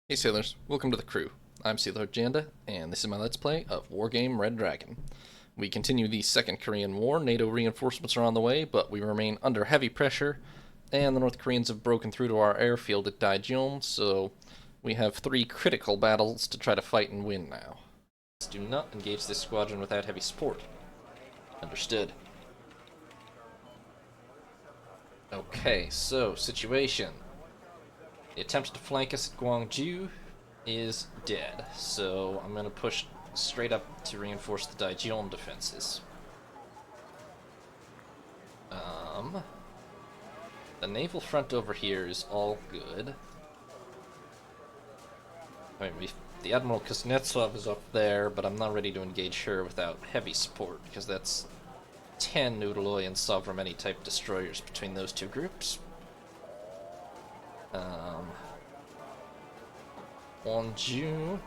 Hey sailors, welcome to the crew. I'm Sailor Janda, and this is my Let's Play of Wargame Red Dragon. We continue the Second Korean War. NATO reinforcements are on the way, but we remain under heavy pressure, and the North Koreans have broken through to our airfield at Daejeon, so we have 3 critical battles to try to fight and win now. Do not engage this squadron without heavy support. Understood. Okay, so situation. The attempt to flank us at Gwangju is dead, so I'm going to push straight up to reinforce the Daejeon defenses. The naval front over here is all good. I mean, the Admiral Kuznetsov is up there, but I'm not ready to engage her without heavy support, because that's 10 Udaloy and Sovereign type destroyers between those two groups. Wonju,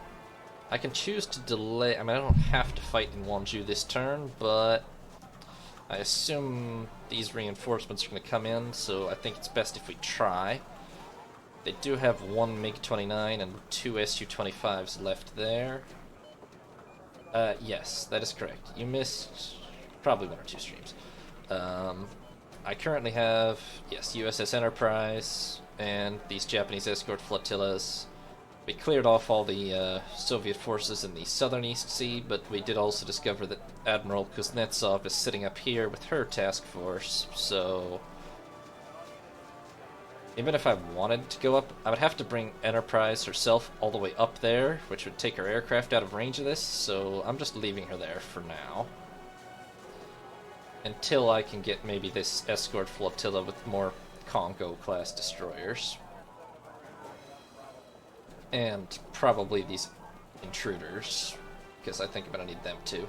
I can choose to delay. I mean, I don't have to fight in Wonju this turn, but I assume these reinforcements are going to come in, so I think it's best if we try. They do have 1 MiG-29 and 2 Su-25s left there. Yes, that is correct. You missed probably 1 or 2 streams. I currently have, yes, USS Enterprise and these Japanese escort flotillas. We cleared off all the Soviet forces in the southern East Sea, but we did also discover that Admiral Kuznetsov is sitting up here with her task force, so even if I wanted to go up, I would have to bring Enterprise herself all the way up there, which would take her aircraft out of range of this, so I'm just leaving her there for now. Until I can get maybe this escort flotilla with more Congo-class destroyers. And probably these intruders, because I think I'm going to need them too.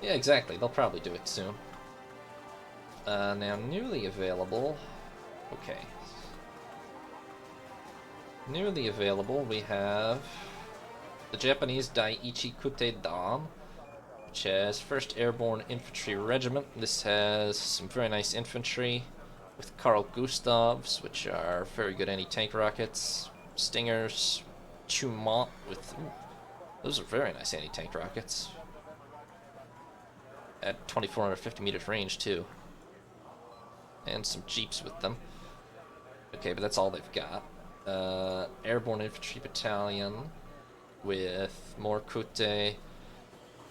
Yeah, exactly, they'll probably do it soon. Now, newly available... Okay. Newly available, we have the Japanese Daiichi Kute Dan, which has 1st Airborne Infantry Regiment. This has some very nice infantry with Carl Gustavs, which are very good anti-tank rockets. Stingers, Chumont with... Ooh, those are very nice anti-tank rockets. At 2,450 meters range, too. And some jeeps with them. Okay, but that's all they've got. Airborne Infantry Battalion with more Kute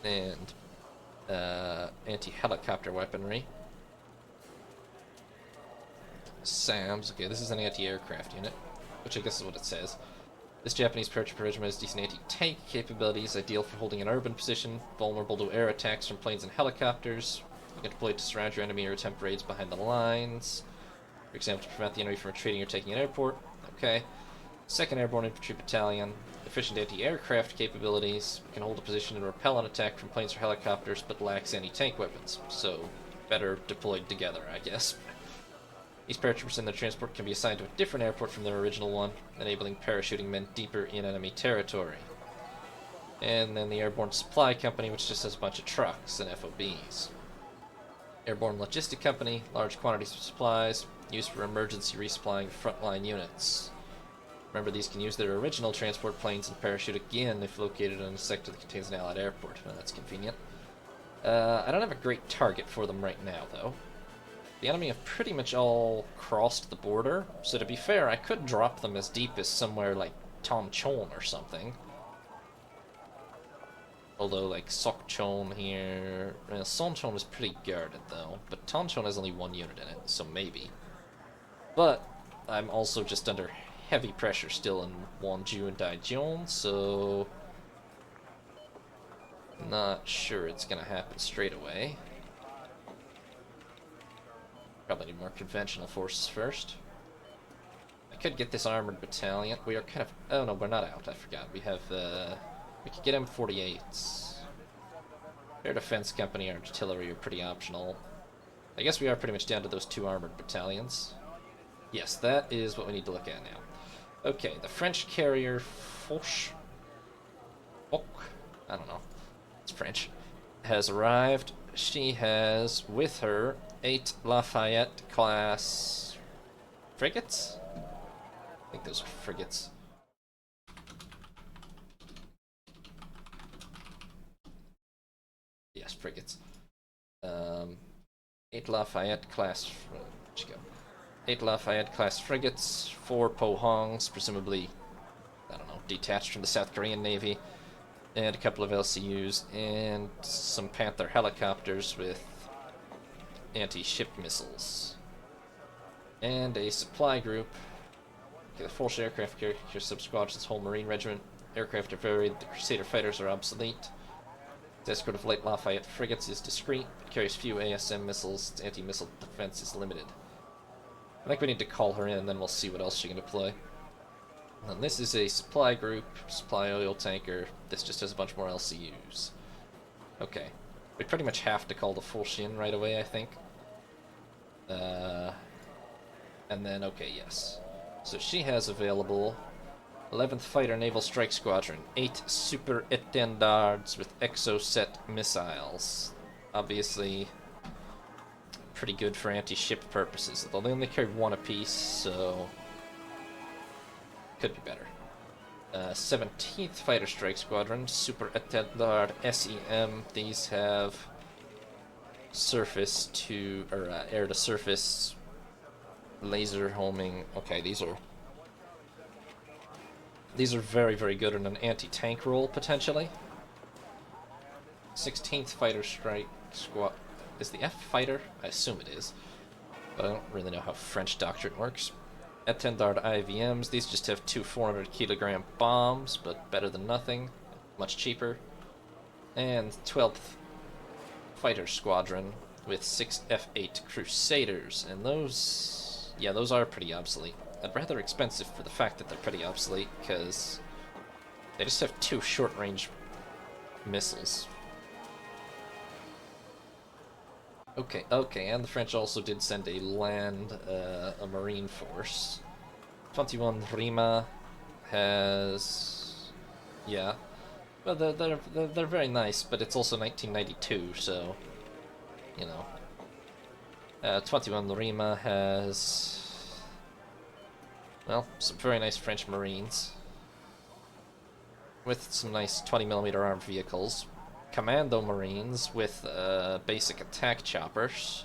and anti-helicopter weaponry. SAMs, okay, this is an anti-aircraft unit, which I guess is what it says. This Japanese paratrooper regiment has decent anti-tank capabilities, ideal for holding an urban position, vulnerable to air attacks from planes and helicopters. You can deploy to surround your enemy or attempt raids behind the lines. For example, to prevent the enemy from retreating or taking an airport. Okay. 2nd Airborne Infantry Battalion, efficient anti-aircraft capabilities, can hold a position and repel an attack from planes or helicopters, but lacks anti-tank weapons, so better deployed together, I guess. These paratroopers and their transport can be assigned to a different airport from their original one, enabling parachuting men deeper in enemy territory. And then the Airborne Supply Company, which just has a bunch of trucks and FOBs. Airborne Logistic Company, large quantities of supplies, used for emergency resupplying of frontline units. Remember, these can use their original transport planes and parachute again if located in a sector that contains an allied airport. Well, that's convenient. I don't have a great target for them right now, though. The enemy have pretty much all crossed the border, so to be fair, I could drop them as deep as somewhere like Tonchon or something. Although, like, Sokchon here... Sonchon is pretty guarded, though, but Tonchon has only 1 unit in it, so maybe. But I'm also just under heavy pressure still in Wonju and Daejeon, so... not sure it's gonna happen straight away. Probably need more conventional forces first. I could get this armored battalion. We are kind of... oh no, we're not out, I forgot. We have, we could get M48s. Air Defense Company and artillery are pretty optional. I guess we are pretty much down to those 2 armored battalions. Yes, that is what we need to look at now. Okay, the French carrier Foch, I don't know, it's French, has arrived. She has with her 8 Lafayette class frigates? I think those are frigates. class frigates. 8 Lafayette class. Where'd you go? 8 Lafayette class frigates, 4 Pohongs, presumably, I don't know, detached from the South Korean Navy, and a couple of LCUs, and some Panther helicopters with anti-ship missiles. And a supply group. Okay, the Force aircraft carrier sub-squadron's whole Marine regiment. Aircraft are varied, the Crusader fighters are obsolete. The escort of light Lafayette frigates is discreet, but carries few ASM missiles, its anti-missile defense is limited. I think we need to call her in, and then we'll see what else she can deploy. And this is a supply group, supply oil tanker. This just has a bunch more LCUs. Okay. We pretty much have to call the Force in right away, I think. And then, okay, yes. So she has available 11th Fighter Naval Strike Squadron, 8 Super Étendards with Exocet missiles. Obviously, pretty good for anti-ship purposes, although they only carry 1 apiece, so could be better. 17th Fighter Strike Squadron, Super Étendard SEM. These have surface to, or air to surface laser homing. Okay, these are very, very good in an anti-tank role, potentially. 16th Fighter Strike Squad. Is the F fighter? I assume it is, but I don't really know how French doctrine works. Étendard IVMs. These just have 2 400-kilogram bombs, but better than nothing. Much cheaper. And 12th Fighter Squadron with 6 F8 Crusaders, and those, yeah, those are pretty obsolete. And rather expensive for the fact that they're pretty obsolete, because they just have 2 short-range missiles. Okay, and the French also did send a marine force. 21 Rima has, yeah, well, they're very nice, but it's also 1992, so, you know. 21 Rima has, well, some very nice French Marines with some nice 20mm armed vehicles. Commando Marines with basic attack choppers,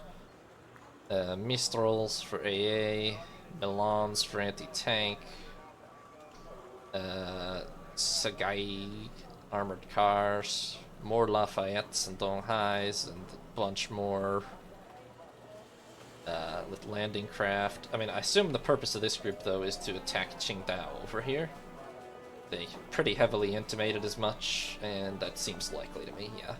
Mistrals for AA, Milans for anti-tank, Sagai armored cars, more Lafayettes and Donghais, and a bunch more with landing craft. I mean, I assume the purpose of this group, though, is to attack Qingdao over here. They pretty heavily intimated as much, and that seems likely to me, yeah.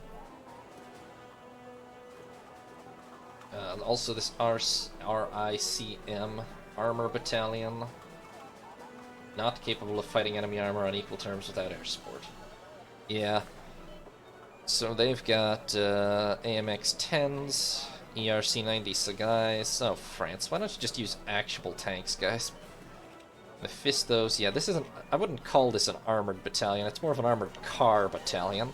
Also this RICM Armor Battalion, not capable of fighting enemy armor on equal terms without air support. Yeah. So they've got AMX-10s, ERC-90 Sagais. Oh, France, why don't you just use actual tanks, guys? Mephistos, yeah, this isn't, I wouldn't call this an armored battalion, it's more of an armored car battalion.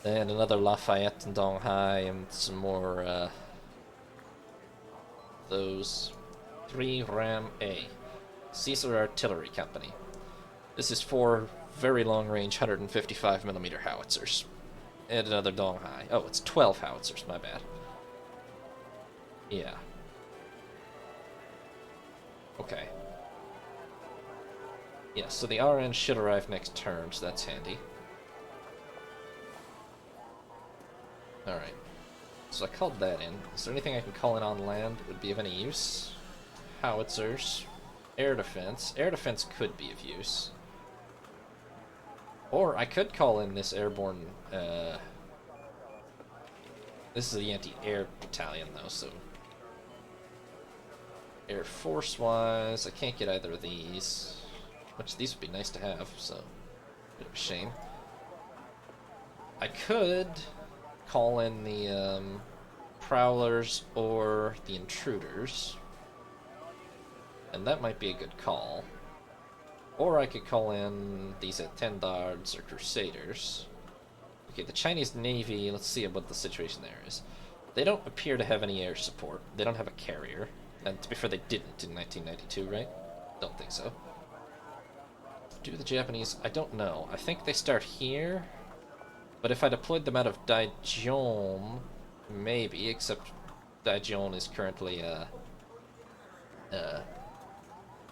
And another Lafayette and Donghai, and some more, those 3 Ram A. Caesar Artillery Company. This is 4 very long-range 155mm howitzers. And another Donghai. Oh, it's 12 howitzers, my bad. Yeah. Okay. Yeah, so the RN should arrive next turn, so that's handy. Alright. So I called that in. Is there anything I can call in on land that would be of any use? Howitzers. Air defense. Air defense could be of use. Or I could call in this airborne, this is the anti-air battalion, though, so... Air Force-wise, I can't get either of these. Which these would be nice to have, so... Bit of a shame. I could call in the, Prowlers or the Intruders. And that might be a good call. Or I could call in these Étendards or Crusaders. Okay, the Chinese Navy, let's see what the situation there is. They don't appear to have any air support. They don't have a carrier. And to be fair, they didn't in 1992, right? Don't think so. Do the Japanese? I don't know. I think they start here. But if I deployed them out of Daejeon, maybe, except Daejeon is currently a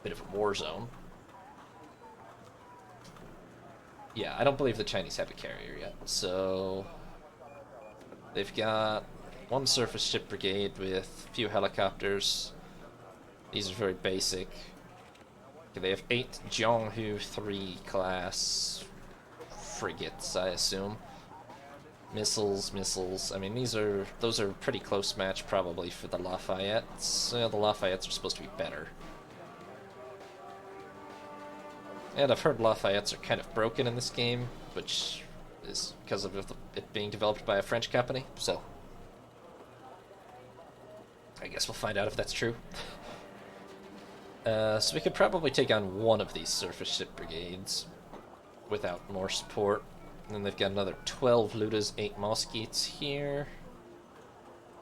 bit of a war zone. Yeah, I don't believe the Chinese have a carrier yet, so they've got one surface ship brigade with a few helicopters. These are very basic. Okay, they have 8 Jeonghu 3 class frigates, I assume. Missiles. I mean, those are pretty close match probably for the Lafayettes. The Lafayettes are supposed to be better. And I've heard Lafayettes are kind of broken in this game, which is because of it being developed by a French company, so I guess we'll find out if that's true. So we could probably take on one of these surface ship brigades without more support. And then they've got another 12 Ludas, 8 Mosquitoes here.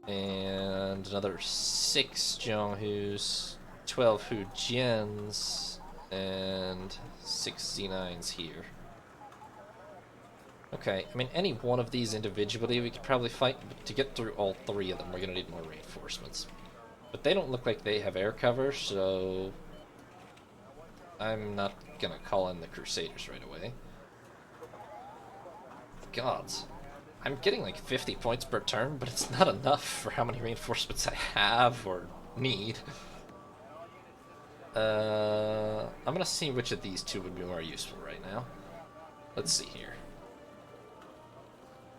And another 6 Jeonghus, 12 Hujians, and 6 Z9s here. Okay, I mean, any one of these individually we could probably fight, but to get through all 3 of them, we're going to need more reinforcements. But they don't look like they have air cover, so I'm not going to call in the Crusaders right away. Gods. I'm getting like 50 points per turn, but it's not enough for how many reinforcements I have or need. I'm gonna see which of these two would be more useful right now. Let's see here.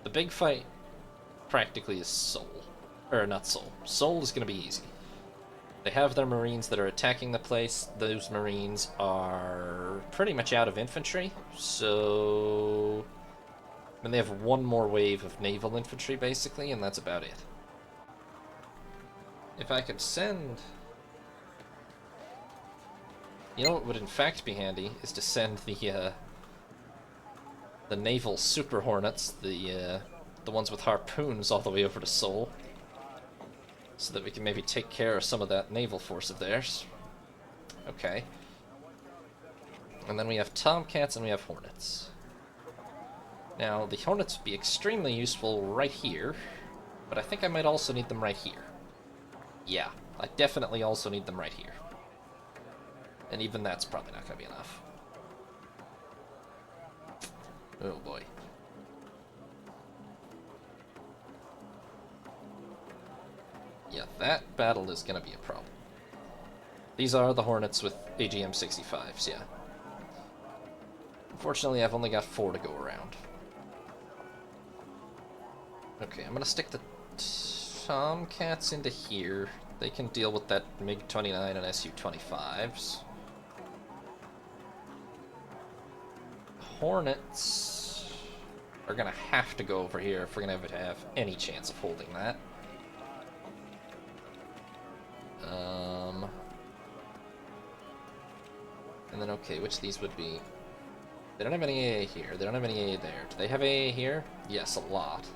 The big fight practically is Seoul. Or not Seoul. Seoul is gonna be easy. They have their Marines that are attacking the place. Those Marines are pretty much out of infantry, so and they have one more wave of naval infantry, basically, and that's about it. If I could send... You know what would in fact be handy is to send the naval Super Hornets, the ones with harpoons, all the way over to Seoul, so that we can maybe take care of some of that naval force of theirs. Okay. And then we have Tomcats and we have Hornets. Now, the Hornets would be extremely useful right here, but I think I might also need them right here. Yeah, I definitely also need them right here. And even that's probably not going to be enough. Oh boy. Yeah, that battle is going to be a problem. These are the Hornets with AGM-65s, yeah. Unfortunately, I've only got 4 to go around. Okay, I'm going to stick the Tomcats into here. They can deal with that MiG-29 and Su-25s. Hornets are going to have to go over here if we're going to have any chance of holding that. And then, okay, which of these would be... They don't have any AA here. They don't have any AA there. Do they have AA here? Yes, a lot.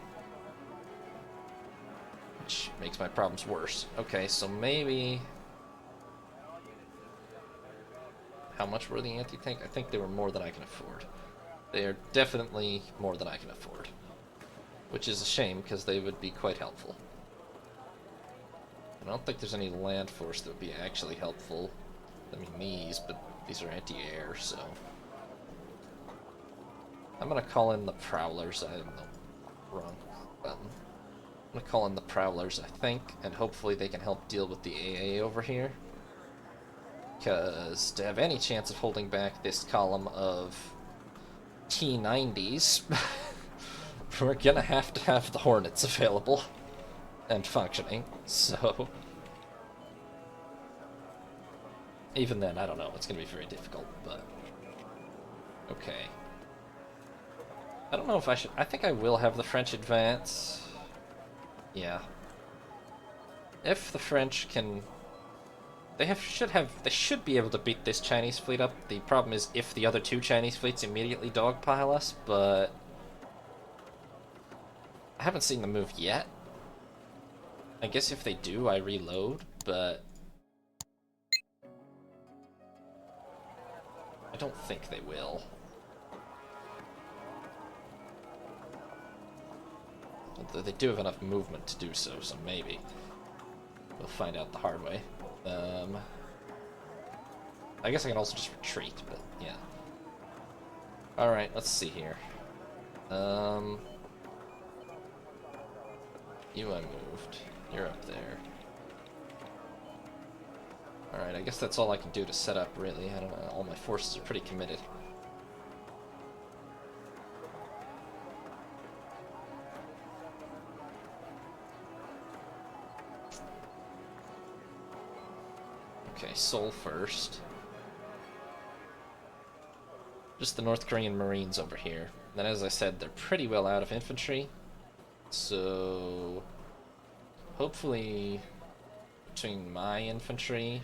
Which makes my problems worse. Okay, so maybe... How much were the anti-tank? I think they were more than I can afford. They are definitely more than I can afford. Which is a shame, because they would be quite helpful. I don't think there's any land force that would be actually helpful. I mean, these, but these are anti-air, so... I'm gonna call in the Prowlers. I don't know. Wrong button. I'm gonna call in the Prowlers, I think, and hopefully they can help deal with the AA over here. Because to have any chance of holding back this column of T-90s, we're gonna have to have the Hornets available and functioning, so... Even then, I don't know, it's gonna be very difficult, but... Okay. I don't know if I should... I think I will have the French advance. Yeah. If the French can... They should be able to beat this Chinese fleet up. The problem is if the other 2 Chinese fleets immediately dogpile us, but... I haven't seen them move yet. I guess if they do, I reload, but... I don't think they will. Though they do have enough movement to do so, so maybe. We'll find out the hard way. I guess I can also just retreat, but yeah. Alright, let's see here. You I moved. You're up there. Alright, I guess that's all I can do to set up, really. I don't know, all my forces are pretty committed. Okay, Seoul first. Just the North Korean Marines over here. Then, as I said, they're pretty well out of infantry. So, hopefully, between my infantry...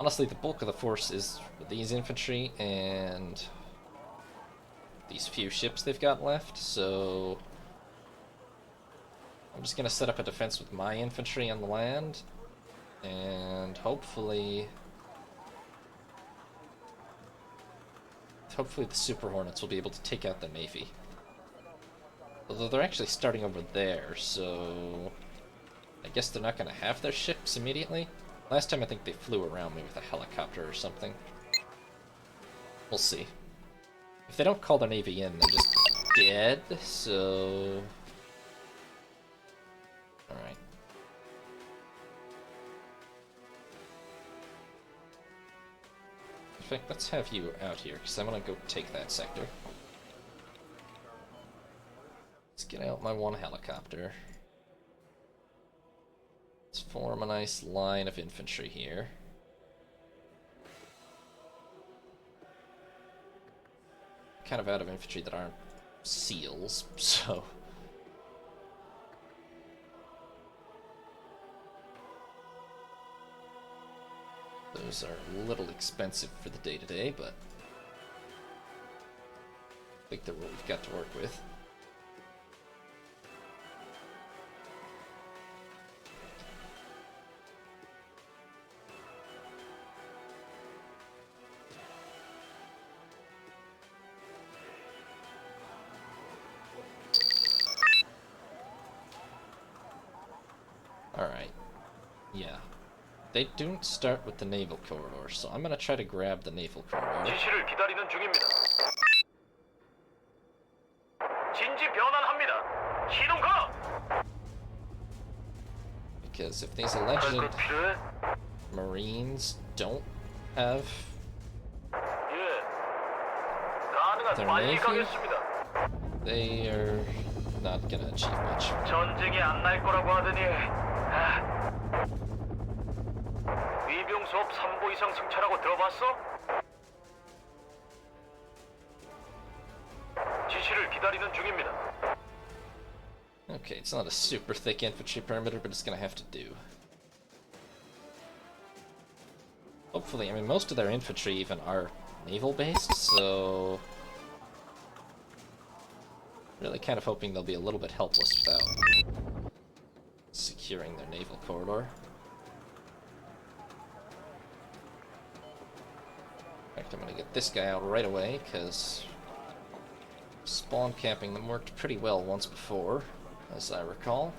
Honestly, the bulk of the force is these infantry and these few ships they've got left, so... I'm just going to set up a defense with my infantry on the land, and hopefully the Super Hornets will be able to take out the Navy. Although they're actually starting over there, so I guess they're not going to have their ships immediately. Last time I think they flew around me with a helicopter or something. We'll see. If they don't call their Navy in, they're just dead, so... Alright. In fact, let's have you out here, because I want to go take that sector. Let's get out my one helicopter. Let's form a nice line of infantry here. Kind of out of infantry that aren't SEALs, so... Those are a little expensive for the day-to-day, but I think they're what we've got to work with. Alright. Yeah. They don't start with the naval corridor, so I'm gonna try to grab the naval corridor. 지시를 기다리는 중입니다. 진지 변환합니다. 시동 가! Because if these alleged Marines don't have their navy, they are not gonna achieve much. 전쟁이 안 날 거라고 하더니 위병 수업 3보 이상 승차라고 들어봤어? 지시를 기다리는 중입니다. Okay, it's not a super thick infantry perimeter, but it's gonna have to do. Hopefully, I mean, most of their infantry even are naval-based, so... Really kind of hoping they'll be a little bit helpless without securing their naval corridor. In fact, I'm gonna get this guy out right away, because spawn camping them worked pretty well once before, as I recall.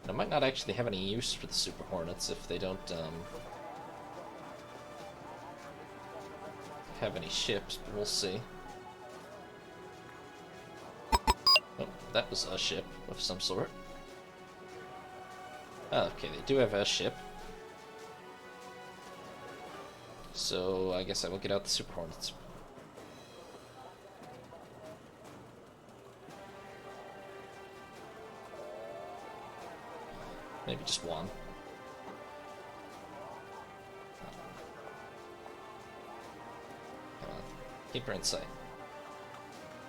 And I might not actually have any use for the Super Hornets if they don't have any ships, but we'll see. Oh, that was a ship of some sort. Okay, they do have a ship. So I guess I will get out the Super Hornets. Maybe just one. Come on. Keep her in sight.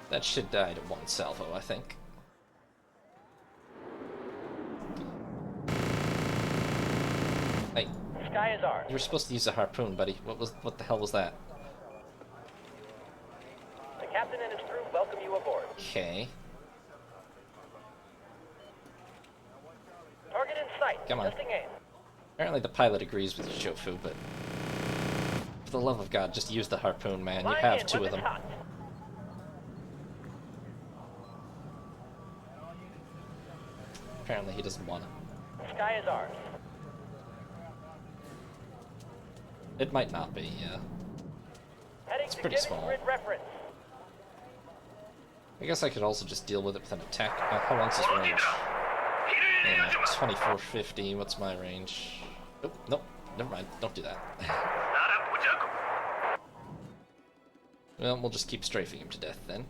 That should die to one salvo, I think. Hey. Sky is ours. You were supposed to use a harpoon, buddy. What the hell was that? The captain and his crew welcome you aboard. Okay. Target in sight. Come on. Testing aim. Apparently the pilot agrees with you, Jofu, but for the love of God, just use the harpoon, man. You have two of them. Apparently he doesn't want it. Sky is ours. It might not be, yeah. Heading It's to pretty Gibbons small. grid reference. I guess I could also just deal with it with an attack. How long's his range? Yeah, 2450. What's my range? Nope, nope. Never mind. Don't do that. Well, we'll just keep strafing him to death then.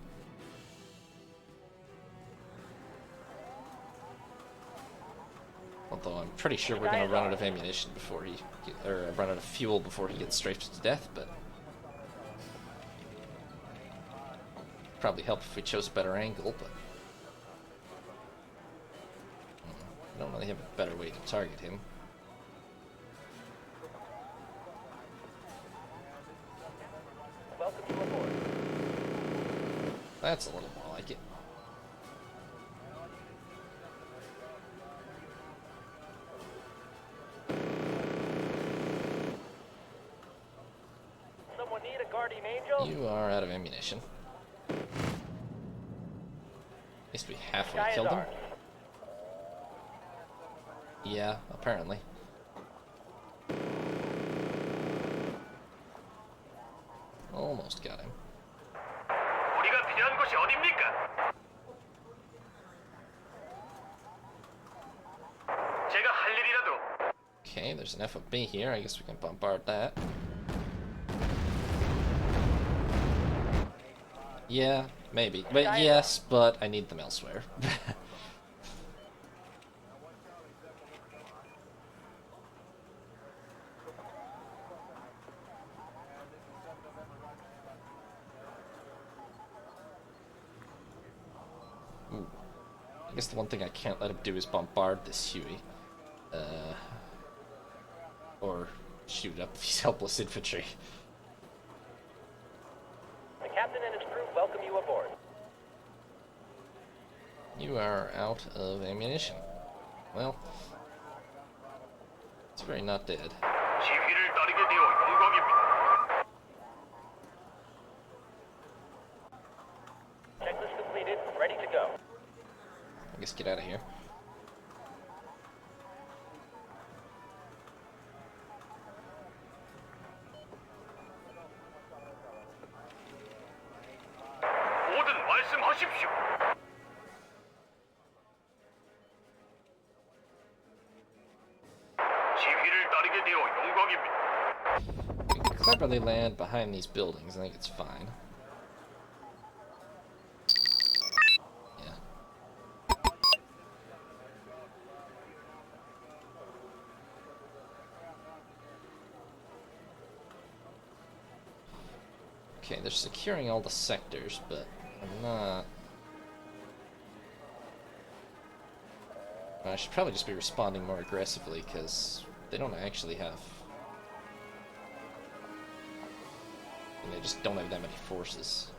Although I'm pretty sure we're gonna run out of ammunition before he, or run out of fuel before he gets strafed to death. But probably help if we chose a better angle. But I don't really have a better way to target him. Welcome you aboard. That's a little more like it. Someone need a guardian angel? You are out of ammunition. At least we halfway Sky is killed him. ours. Yeah, apparently. Almost got him. 우리가 필요한 곳이 어디입니까? 제가 할 일이라도. Okay, there's an FOB here. I guess we can bombard that. Yeah, maybe. But yes, but I need them elsewhere. Ooh. I guess the one thing I can't let him do is bombard this Huey. Or shoot up these helpless infantry. The captain and his crew welcome you aboard. You are out of ammunition. Well, it's very not dead. 지휘를 따르게 되어 영광입니다. Checklist completed. Ready to go. I guess get out of here. 뭐든 말씀하십시오. 지휘를 따르게 되어 영광입니다. We can cleverly land behind these buildings. I think it's fine. Yeah. Okay, they're securing all the sectors, but I'm not... I should probably just be responding more aggressively, because they don't actually have... And they just don't have that many forces.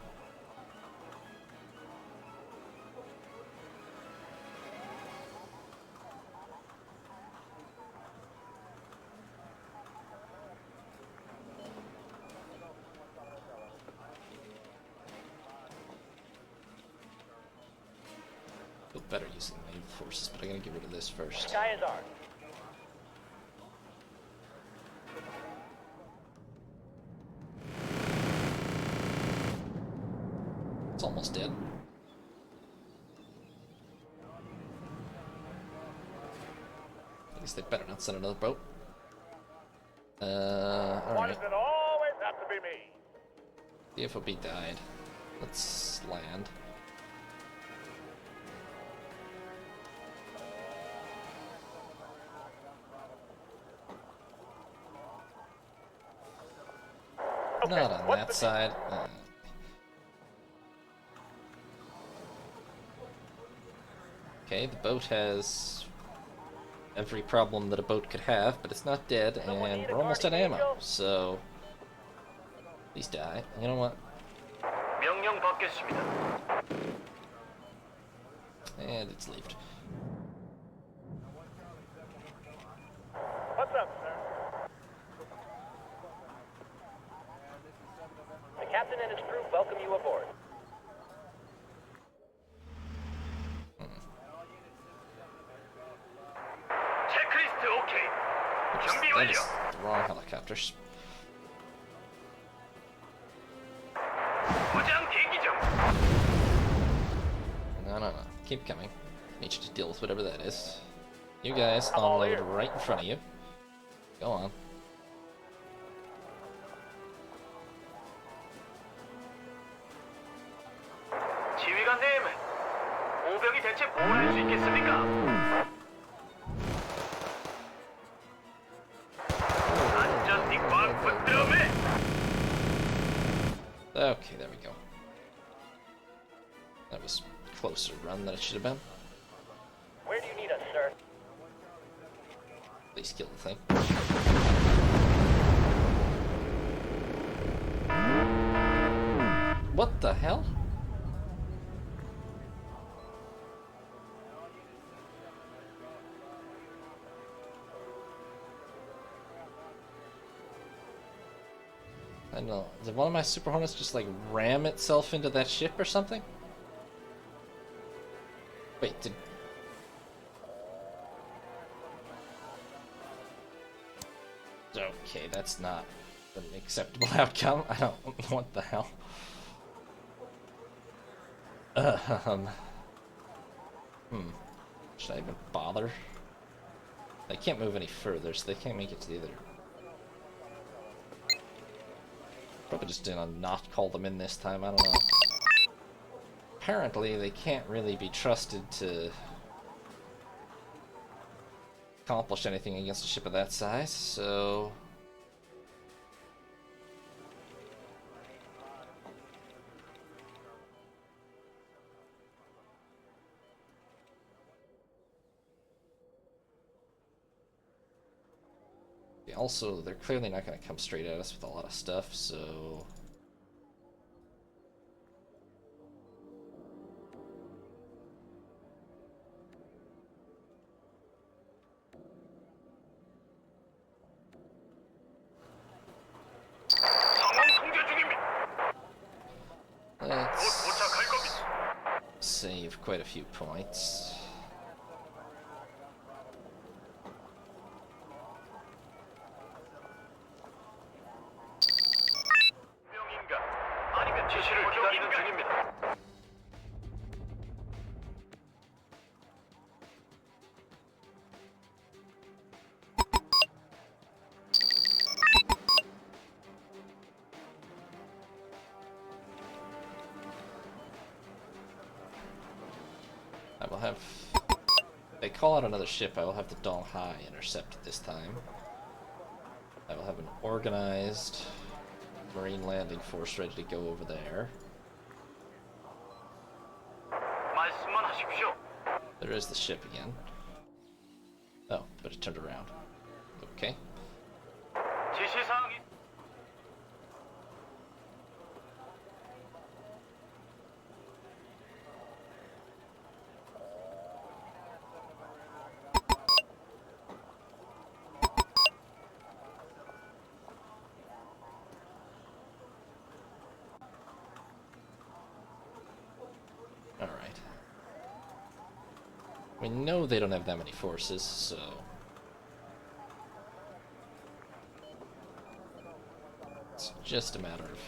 Feel better using naval forces, but I'm gonna get rid of this first. Sky is ours. It's almost dead. I guess they better not send another boat. Alright. It always have to be me? The FOB died. Let's land. Not on that side. Okay, the boat has every problem that a boat could have, but it's not dead, and we're almost out of ammo, so please die. You know what? 명령 받겠습니다. And it's leaved. What's up, sir? The captain and his crew welcome you aboard. That is the wrong helicopters. 고장 대기 중. No. Keep coming. Need you to deal with whatever that is. You guys unload right in front of you. Go on. 지휘관님, 오병이 대체 뭘 할 수 있겠습니까? 안전띠 꽉 붙들어 매. Okay, there we go. That was closer run than it should have been. Where do you need us, sir? At least kill the thing. What the hell? I don't know. Did one of my Super Hornets just like ram itself into that ship or something? Wait, did... Okay, that's not an acceptable outcome. I don't know what the hell. Should I even bother? They can't move any further, so they can't make it to the other. Probably just did not call them in this time, I don't know. Apparently, they can't really be trusted to accomplish anything against a ship of that size, so... Also, they're clearly not going to come straight at us with a lot of stuff, so... Let's save quite a few points. I will have... If they call out another ship, I will have the Donghai intercepted this time. I will have an organized Marine landing force ready to go over there. There is the ship again. Oh, but it turned around. Okay. Alright. We know they don't have that many forces, so... It's just a matter of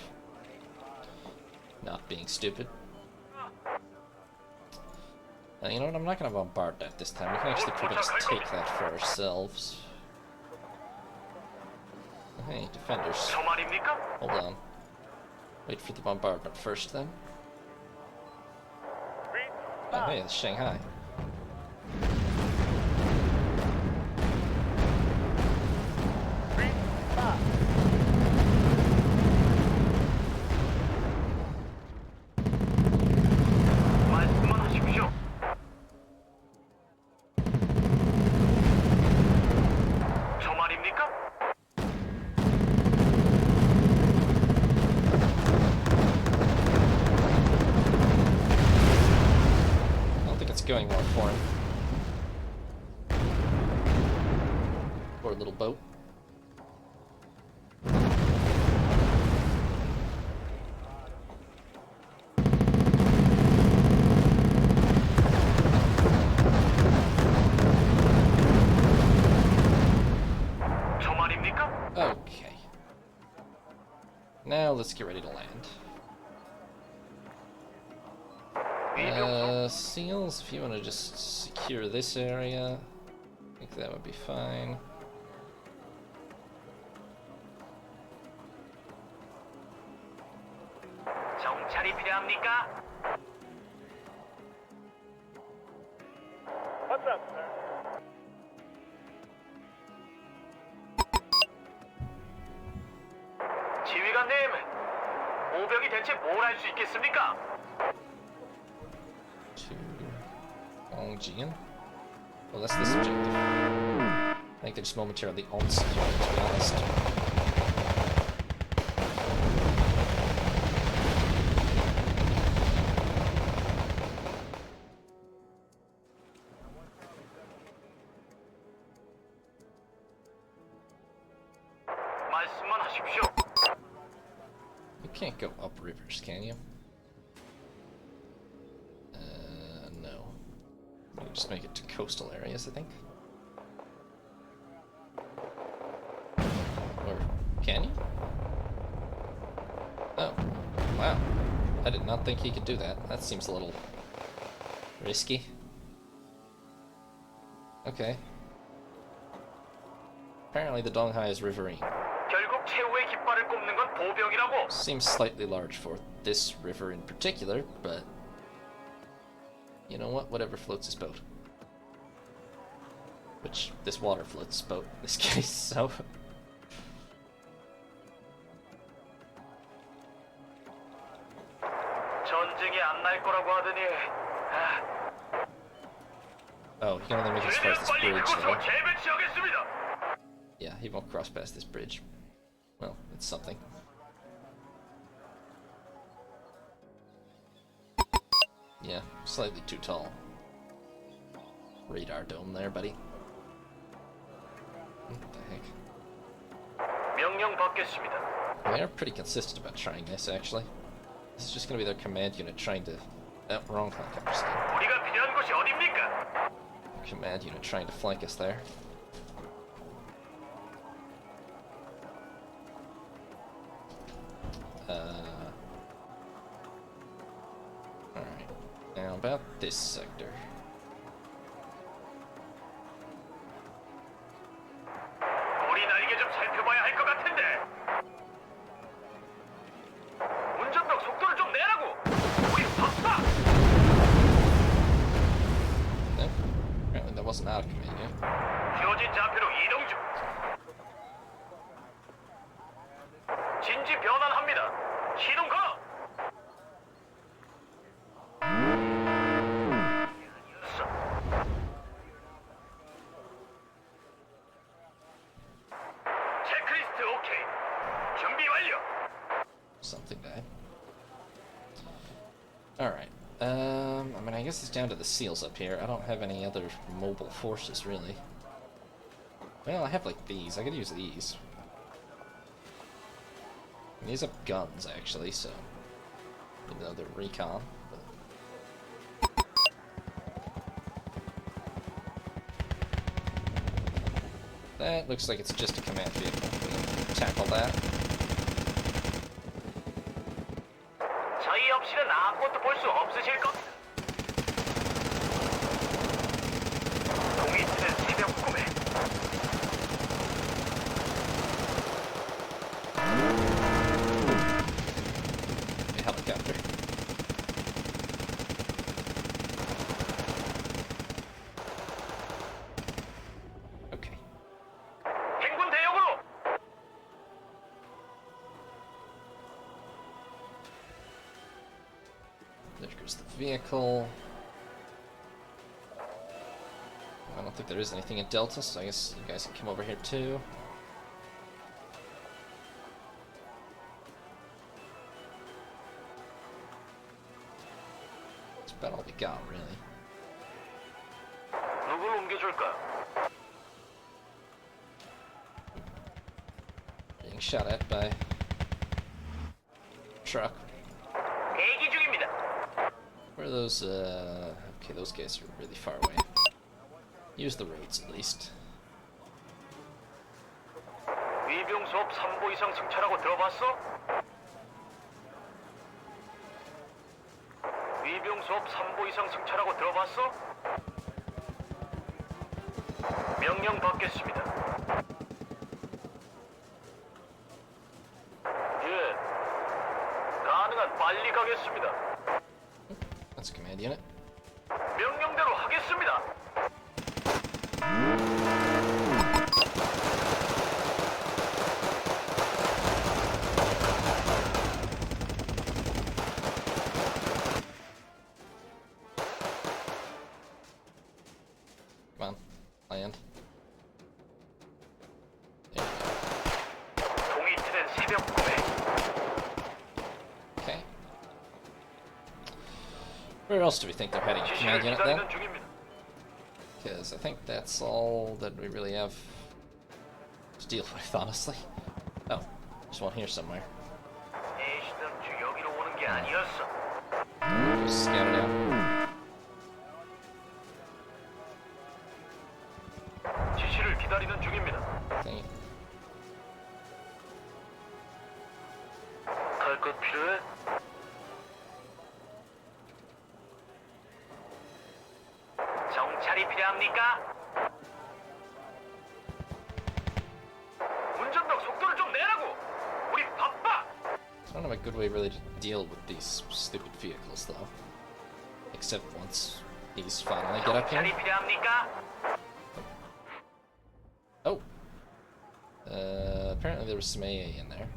not being stupid. You know what, I'm not going to bombard that this time. We can actually probably just take that for ourselves. Hey, defenders. Hold on. Wait for the bombardment first, then. Oh, hey, it's Shanghai. Going more for him. Poor little boat. Now let's get ready to land. Seals, if you want to just secure this area, I think that would be fine. 정찰이 필요합니까? What's up, sir? 지휘관님, 모병이 대체 뭘 할 수 있겠습니까? To Longjian. Well, that's this objective. I think they're just momentarily on security, to be honest. 말씀만 하십시오. You can't go up rivers, can you? No. You just make it to coastal areas, I think. Or can you? Oh, wow. I did not think he could do that. That seems a little risky. Okay. Apparently the Donghai is riverine. 결국 최후의 깃발을 꼽는 건 보병이라고. Seems slightly large for this river in particular, but you know what? Whatever floats his boat. Which, this water floats his boat in this case, so... 전쟁이 안 날 거라고 하더니. Oh, he can only make it as far as this 빨리 bridge, 그곳으로 though. 재배치하겠습니다. Yeah, he won't cross past this bridge. Well, it's something. Yeah, slightly too tall. Radar dome there, buddy. What the heck? 명령 받겠습니다. They're pretty consistent about trying this, actually. This is just gonna be their command unit trying to... Oh, wrong helicopter stand. 우리가 필요한 곳이 어딥니까? Command unit trying to flank us there. Alright. Now about this sector. 우리 날개 좀 살펴봐야 할 것 같은데. 운전병 속도를 좀 내라고. 우리 박사. No? Apparently that wasn't out of command yet. 주어진 좌표로 이동 중. 진지 변환합니다. 시동 걸어. 체크리스트 오케이. 준비 완료. Something bad. Alright. I mean, I guess it's down to the SEALs up here. I don't have any other mobile forces, really. Well, I have, like, these. I could use these. And these have guns, actually, so... You know, they're recon. But... That looks like it's just a command vehicle. We can tackle that. 저희 없이는 아무것도 볼 수 없으실 겁니다. 공이 트는 새벽 꿈에 A helicopter. Okay. 행군 대역으로. There goes the vehicle. I don't think there is anything in Delta, so I guess you guys can come over here too. That's about all we got, really. 누굴 옮겨줄까? Being shot at by truck. 대기 중입니다. Where are those, okay, those guys are really far away. Use the roads, at least. 위병 수업 3보 이상 승차라고 들어봤어? 예비용 수업 3보 이상 승차라고 들어봤어? 명령 받겠습니다. 예. 가능한 빨리 가겠습니다. That's a command unit. 명령대로 하겠습니다. Come on, land. There you go. 동이 트는 새벽 꿈에 Okay. Where else do we think they're heading? 지시를 Command unit then? 기다리는 중입니다. Because I think that's all that we really have to deal with, honestly. Oh, there's one here somewhere. 에이시덤 여기로 오는 게 아니었어. Just scout it out. 지시를 기다리는 중입니다. Thank you. 갈 것 필요해? 정찰이 필요합니까? 운전병 속도를 좀 내라고! 우리 바빠! I don't have a good way really to deal with these stupid vehicles, though. Except once these finally get up here. 정찰이 필요합니까? Oh! Apparently there was some AA in there.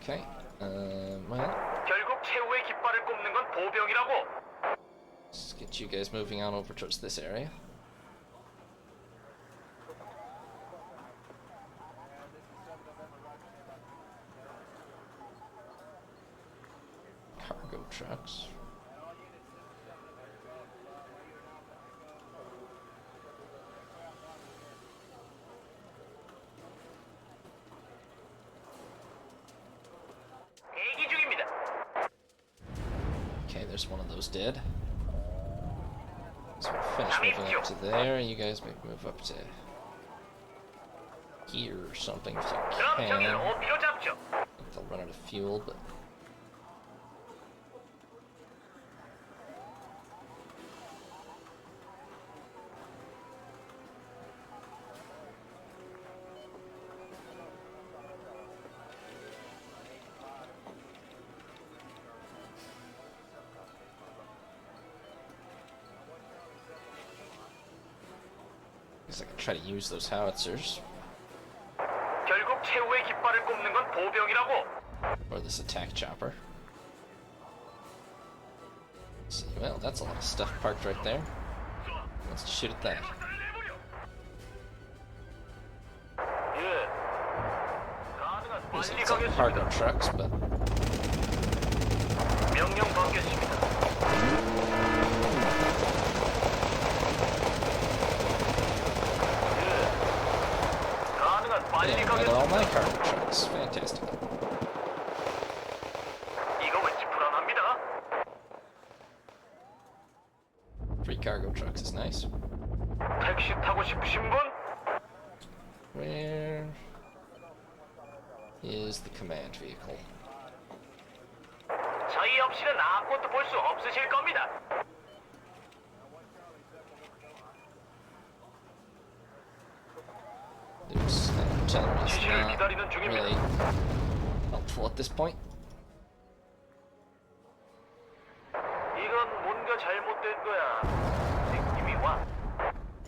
Okay. Well, 결국 최후의 깃발을 꼽는 건 보병이라고! let's get you guys moving on over towards this area. Cargo trucks. 대기 중입니다. Okay, there's one of those dead. So we'll finish moving up to there, and you guys maybe move up to here or something if you 그럼 can. 저기는 오피로 잡죠. I think they'll run out of fuel, but I guess I could try to use those howitzers 결국 최후의 깃발을 꼽는 건 보병이라고. or this attack chopper. Let's see, well, that's a lot of stuff parked right there. Let's shoot at that. 예. 가능한 There's 빨리 some cargo 가겠습니다. trucks, but 명령 받겠습니다. 예. 가능한 빨리 yeah, I got all my 가겠습니다. cargo trucks. Fantastic. 이거 왠지 불안합니다. 3 cargo trucks is nice. 택시 타고 싶으신 분? Where is the command vehicle? 저희 없이는 아무것도 볼 수 없으실 겁니다. There's artillery is 지시를 not 기다리는 중입니다. really helpful at this point. 이건 뭔가 잘못된 거야. 느낌이 와.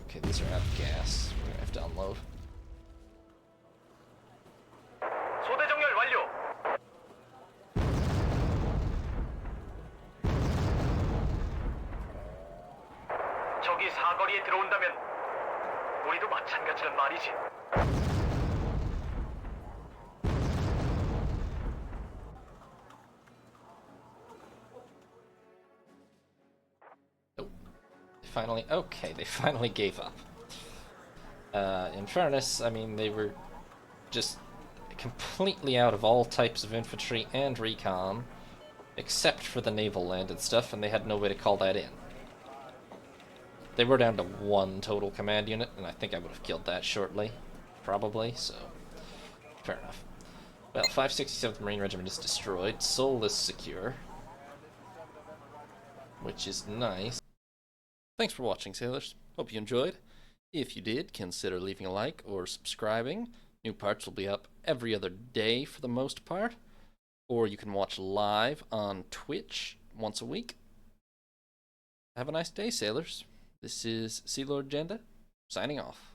Okay, these are out of gas. We're gonna have to unload. 소대 정렬 완료. 적이 사거리에 들어온다면 우리도 마찬가지란 말이지. Oh, they finally gave up. In fairness, I mean, they were just completely out of all types of infantry and recon, except for the naval landed stuff, and they had no way to call that in. They were down to 1 total command unit, and I think I would have killed that shortly, probably, so fair enough. Well, 567th Marine Regiment is destroyed. Seoul is secure, which is nice. Thanks for watching, sailors. Hope you enjoyed. If you did, consider leaving a like or subscribing. New parts will be up every other day for the most part. Or you can watch live on Twitch once a week. Have a nice day, sailors. This is Sea Lord Agenda, signing off.